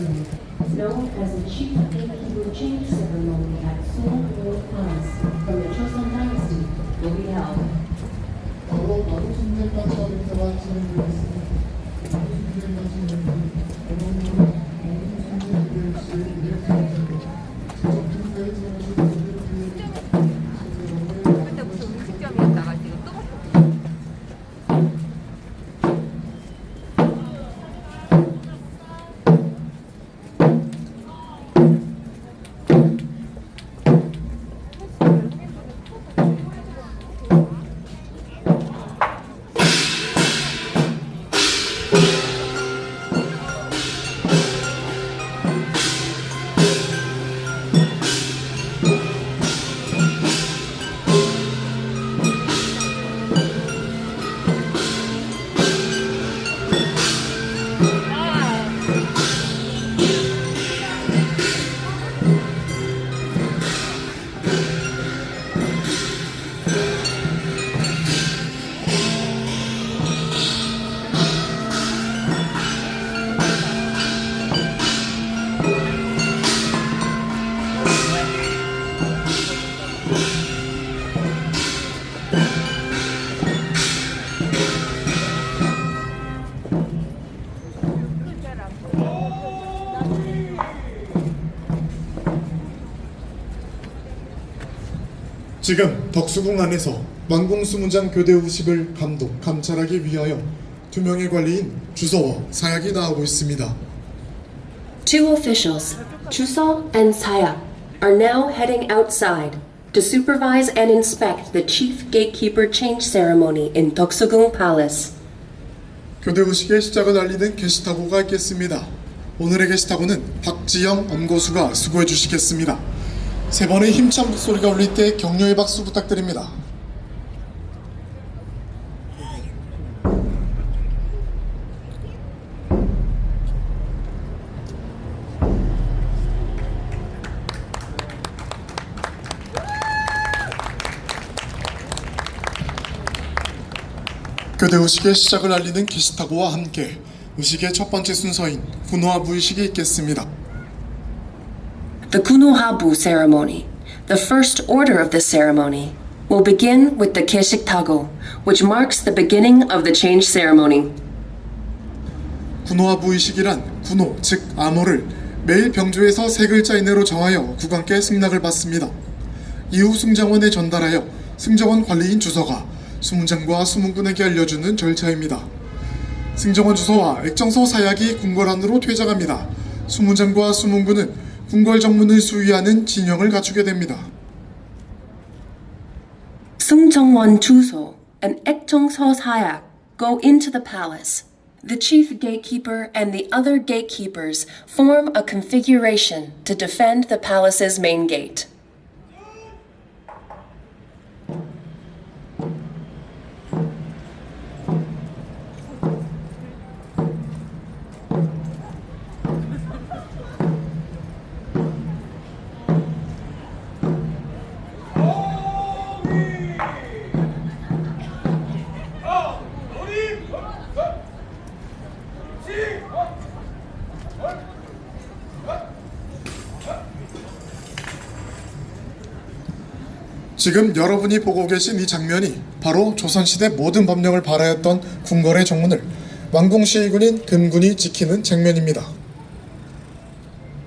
ceremony, known as the Chief Gatekeeper Change Ceremony at Seoul Royal Palace from the Joseon Dynasty, will be held. 바로 왕순례까지 행사가 진행되겠습니다. 왕순례까지 행사는 어머니는 왕순례 기대시의 이력입니다. 직접 행사에 참여하신 분들 근데 무슨 음식점이었다가 지금 또 먹고 지금 덕수궁 안에서 왕궁수문장 교대 의식을 감독, 감찰하기 위하여 두 명의 관리인 주서와 사약이 나오고 있습니다. Two officials, Chuso and Saya, are now heading outside to supervise and inspect the Chief Gatekeeper Change Ceremony in Doksugung Palace. 교대 의식의 시작을 알리는 게시타고가 있겠습니다. 오늘의 게시타고는 박지영 엄고수가 수고해 주시겠습니다. 세 번의 힘찬 목소리가 울릴 때 격려의 박수 부탁드립니다. 교대 의식의 시작을 알리는 게시타고와 함께 의식의 첫 번째 순서인 군호하부 의식이 있겠습니다. The Kunohabu ceremony, the first order of the ceremony, will begin with the Keshiktago, which marks the beginning of the change ceremony. 군호하부 의식이란 군호, 즉 암호를 매일 병조에서 세 글자 이내로 정하여 국왕께 승낙을 받습니다. 이후 승정원에 전달하여 승정원 관리인 주서가 수문장과 수문군에게 알려주는 절차입니다. 승정원 주서와 액정서 사약이 궁궐안으로 퇴장합니다. 수문장과 수문군은 궁궐 정문을 수위하는 진영을 갖추게 됩니다. Seungjeongwon Chuso and Ekjongso Sayak go into the palace. The chief gatekeeper and the other gatekeepers form a configuration to defend the palace's main gate. 지금 여러분이 보고 계신 이 장면이 바로 조선시대 모든 법령을 발하였던 궁궐의 정문을 왕궁시위군인 금군이 지키는 장면입니다.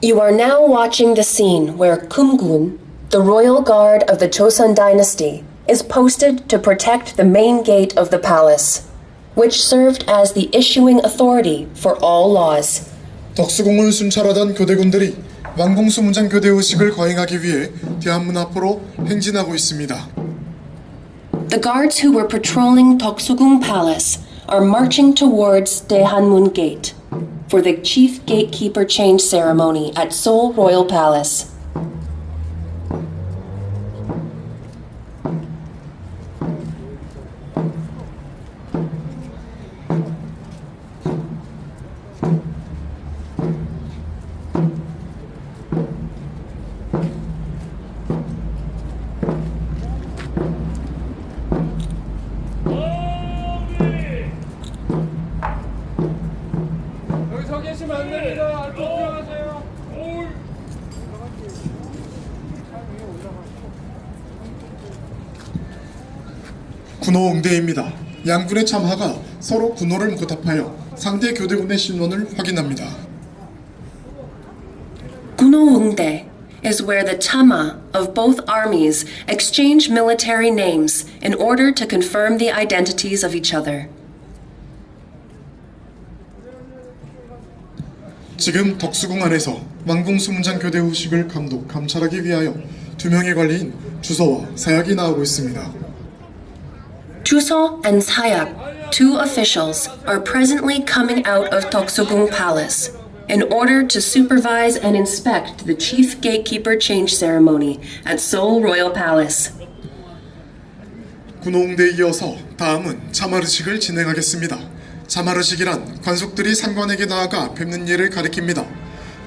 You are now watching the scene where Kumgun, the royal guard of the Joseon dynasty, is posted to protect the main gate of the palace, which served as the issuing authority for all laws. 덕수궁을 순찰하던 교대군들이 왕궁수문장 교대 의식을 거행하기 위해 대한문 앞으로 행진하고 있습니다. The guards who were patrolling Doksugung Palace are marching towards Daehanmun Gate for the chief gatekeeper change ceremony at Seoul Royal Palace. 여기 서 계시면 안 됩니다. 군호 응대입니다. 양군의 참하가 서로 군호를 고탑하여 상대 교대군의 신원을 확인합니다. Gunoungde is where the chama of both armies exchange military names in order to confirm the identities of each other. 지금 덕수궁 안에서 왕궁 수문장 교대 후식을 감찰하기 위하여 2명의 관리인 주서와 사약이 나오고 있습니다. Chuso and Sayak, 2 officials, are presently coming out of Toksugung Palace in order to supervise and inspect the chief gatekeeper change ceremony at Seoul Royal Palace. 군호 응대에 이어서 다음은 참하르식을 진행하겠습니다. 참하르식이란 관속들이 상관에게 나아가 뵙는 예를 가리킵니다.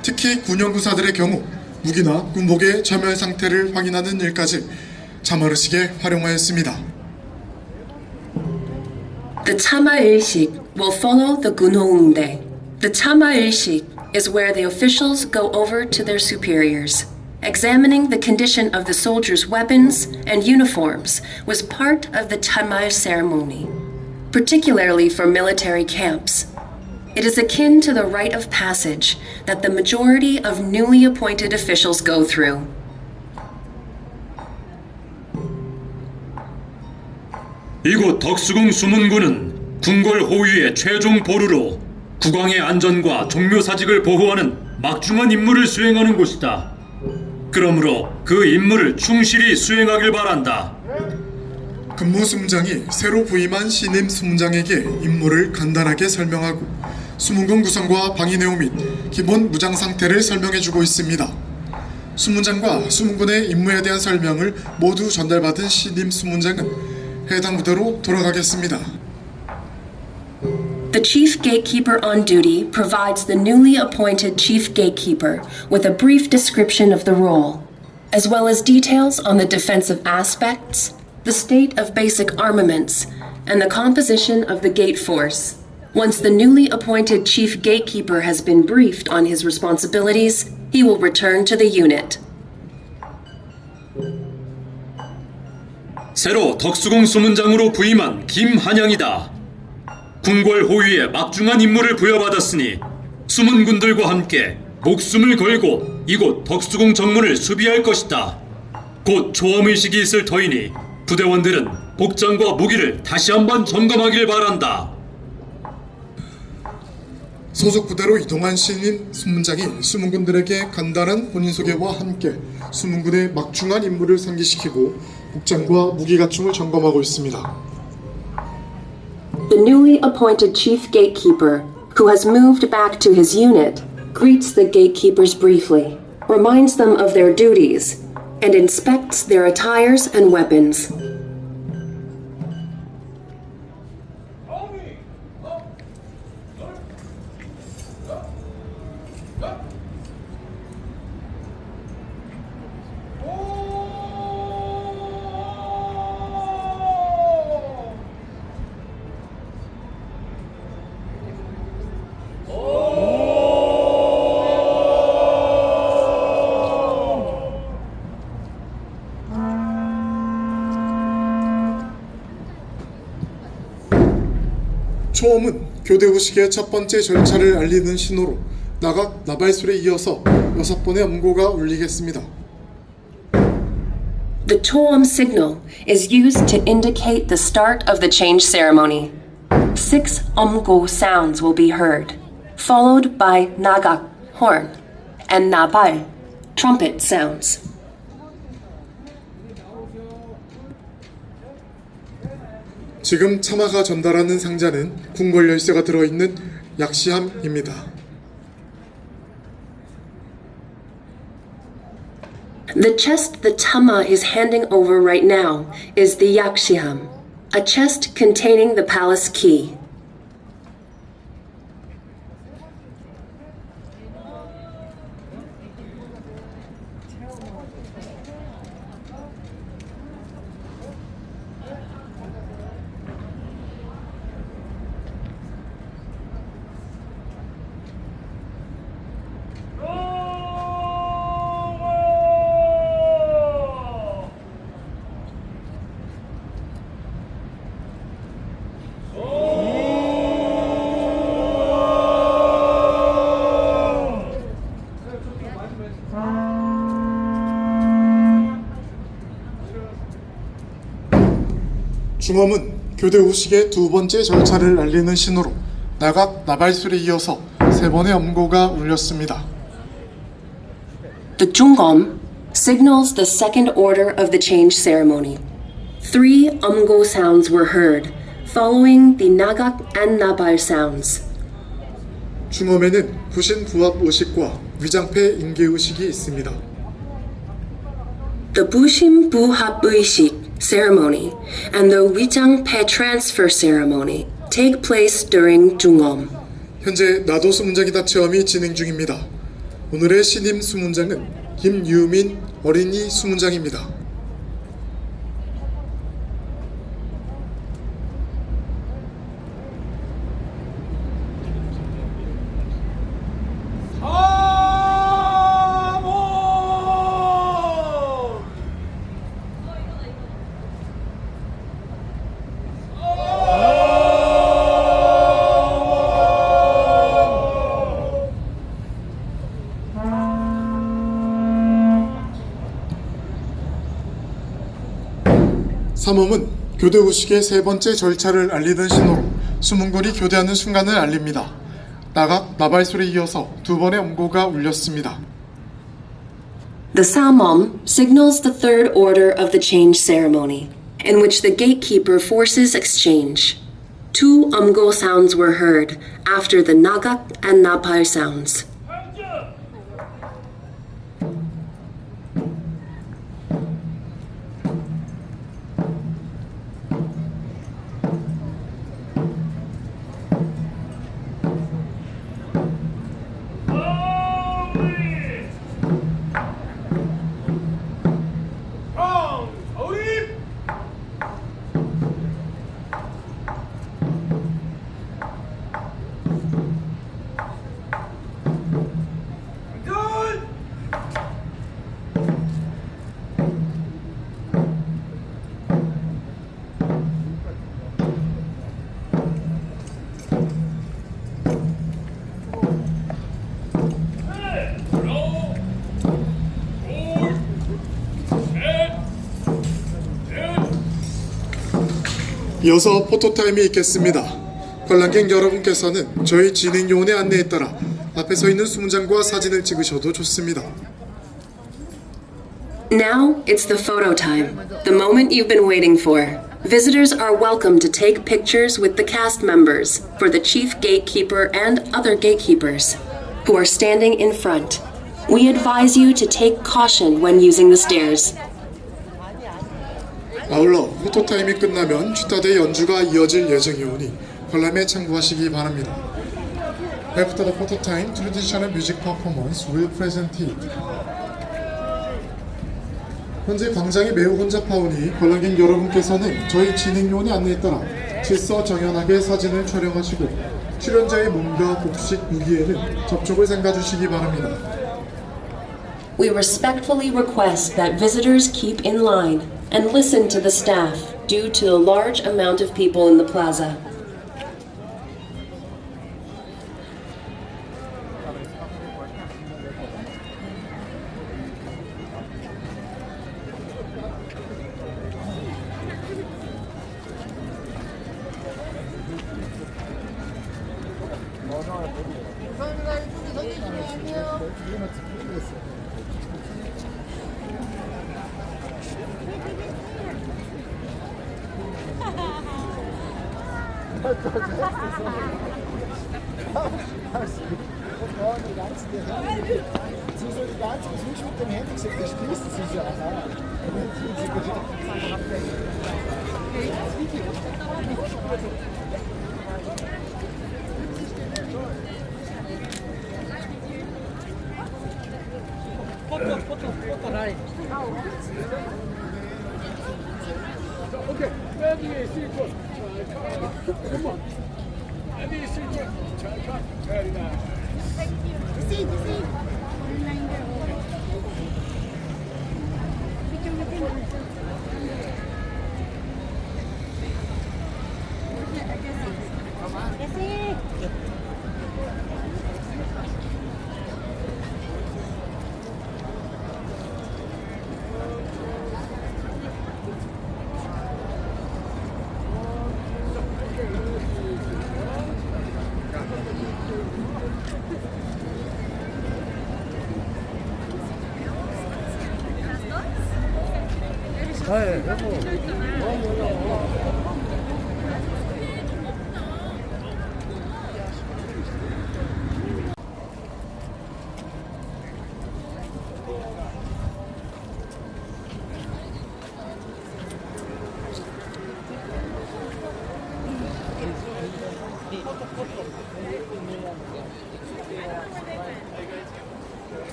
특히 군용구사들의 경우 무기나 군복의 점열 상태를 확인하는 일까지 참하르식에 활용하였습니다. The Chama-ilshik will follow the Gunoungde. The Chama-ilshik is where the officials go over to their superiors. Examining the condition of the soldiers' weapons and uniforms was part of the Chama ceremony, particularly for military camps. It is akin to the rite of passage that the majority of newly appointed officials go through. 이곳 덕수궁 수문군은 궁궐 호위의 최종 보루로 국왕의 안전과 종묘사직을 보호하는 막중한 임무를 수행하는 곳이다. 그러므로 그 임무를 충실히 수행하길 바란다. 근무 수문장이 새로 부임한 신임 수문장에게 임무를 간단하게 설명하고 수문군 구성과 방위 내용 및 기본 무장 상태를 설명해주고 있습니다. 수문장과 수문군의 임무에 대한 설명을 모두 전달받은 신임 수문장은 해당 부대로 돌아가겠습니다. The chief gatekeeper on duty provides the newly appointed chief gatekeeper with a brief description of the role, as well as details on the defensive aspects, the state of basic armaments, and the composition of the gate force. Once the newly appointed chief gatekeeper has been briefed on his responsibilities, he will return to the unit. 새로 덕수궁 수문장으로 부임한 김한양이다. 궁궐 호위에 막중한 임무를 부여받았으니 수문군들과 함께 목숨을 걸고 이곳 덕수궁 정문을 수비할 것이다. 곧 초험의식이 있을 터이니 부대원들은 복장과 무기를 다시 한번 점검하길 바란다. 소속 부대로 이동한 신임 수문장이 수문군들에게 간단한 본인 소개와 함께 수문군의 막중한 임무를 상기시키고 복장과 무기 갖춤을 점검하고 있습니다. The newly appointed chief gatekeeper, who has moved back to his unit, greets the gatekeepers briefly, reminds them of their duties, and inspects their attires and weapons. 초음은 교대 후식의 첫 번째 절차를 알리는 신호로 나각 나발술에 이어서 6번의 엄고가 울리겠습니다. The Choam signal is used to indicate the start of the change ceremony. 6 omgo sounds will be heard, followed by nagak, horn, and nabal, trumpet sounds. 지금 참하가 전달하는 상자는 궁궐 열쇠가 들어있는 약시함입니다. The chest the Chama is handing over right now is the Yakshiham, a chest containing the palace key. 중엄은 교대 후식의 두 번째 절차를 알리는 신호로 나각 나발술에 이어서 세 번의 엄고가 울렸습니다. The Jungom signals the second order of the change ceremony. 3 umgo sounds were heard, following the nagak and nabal sounds. 중엄에는 부신 부합 의식과 위장패 인계 의식이 있습니다. The Bushim Buhap Uishik ceremony and the Wijang Pe transfer ceremony take place during Jungom. 현재 나도 수문장이다 체험이 진행 중입니다. 오늘의 신임 수문장은 김유민 어린이 수문장입니다. 삼엄은 교대 후식의 세 번째 절차를 알리는 신호로 수문군이 교대하는 순간을 알립니다. 나각 나발술에 이어서 두 번의 엄고가 울렸습니다. The Samom signals the third order of the change ceremony, in which the gatekeeper forces exchange. 2 umgo sounds were heard after the nagak and napal sounds. 이어서 포토타임이 있겠습니다. 관람객 여러분께서는 저희 진행 요원의 안내에 따라 앞에 서 있는 수문장과 사진을 찍으셔도 좋습니다. Now it's the photo time, the moment you've been waiting for. Visitors are welcome to take pictures with the cast members for the chief gatekeeper and other gatekeepers who are standing in front. We advise you to take caution when using the stairs. 아울러 포토타임이 끝나면 추타대 연주가 이어질 예정이오니 관람에 참고하시기 바랍니다. After the photo time, traditional music performance will present it. 현재 광장이 매우 혼잡하오니 관람객 여러분께서는 저희 진행요원의 안내에 따라 질서정연하게 사진을 촬영하시고 출연자의 몸과 복식 무기에는 접촉을 삼가주시기 바랍니다. We respectfully request that visitors keep in line and listen to the staff due to the large amount of people in the plaza.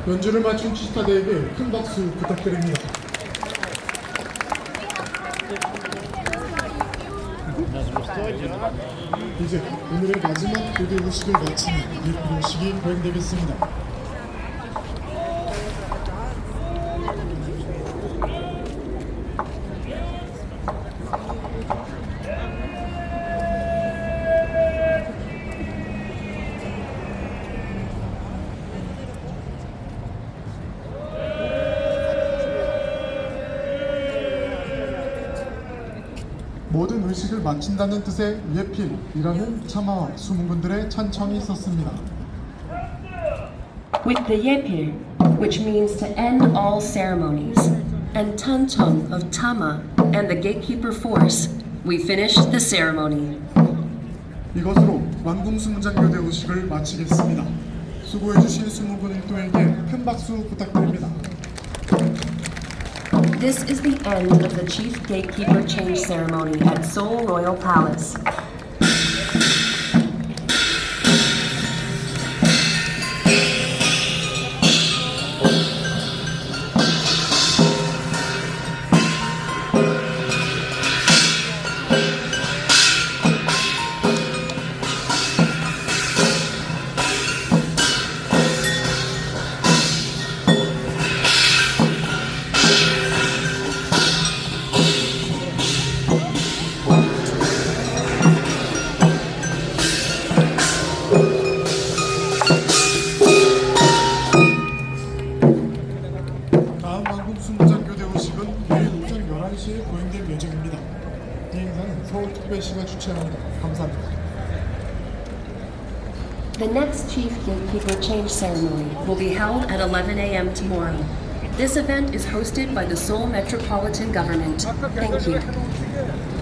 연주를 마친 치스타대에게 큰 박수 부탁드립니다. 이제 오늘의 마지막 교대 의식을 마치며 예필의식이 거행되겠습니다. 모든 의식을 마친다는 뜻의 예필이라는 차마와 수문군들의 찬청이 있었습니다. With the Yepil, which means to end all ceremonies, and Tanchong of Tama and the gatekeeper force, we finished the ceremony. 이것으로 완궁수문장교대 의식을 마치겠습니다. 수고해주신 수문군 일도에게 큰 박수 부탁드립니다. This is the end of the Chief Gatekeeper Change Ceremony at Seoul Royal Palace. 다음 완궁수문장교대 의식은 내일 오전 11시에 거행될 예정입니다. 이 행사는 서울특별시가 주최합니다. 감사합니다. The next Chief Gatekeeper Change Ceremony will be held at 11 a.m. tomorrow. This event is hosted by the Seoul Metropolitan Government. Thank you.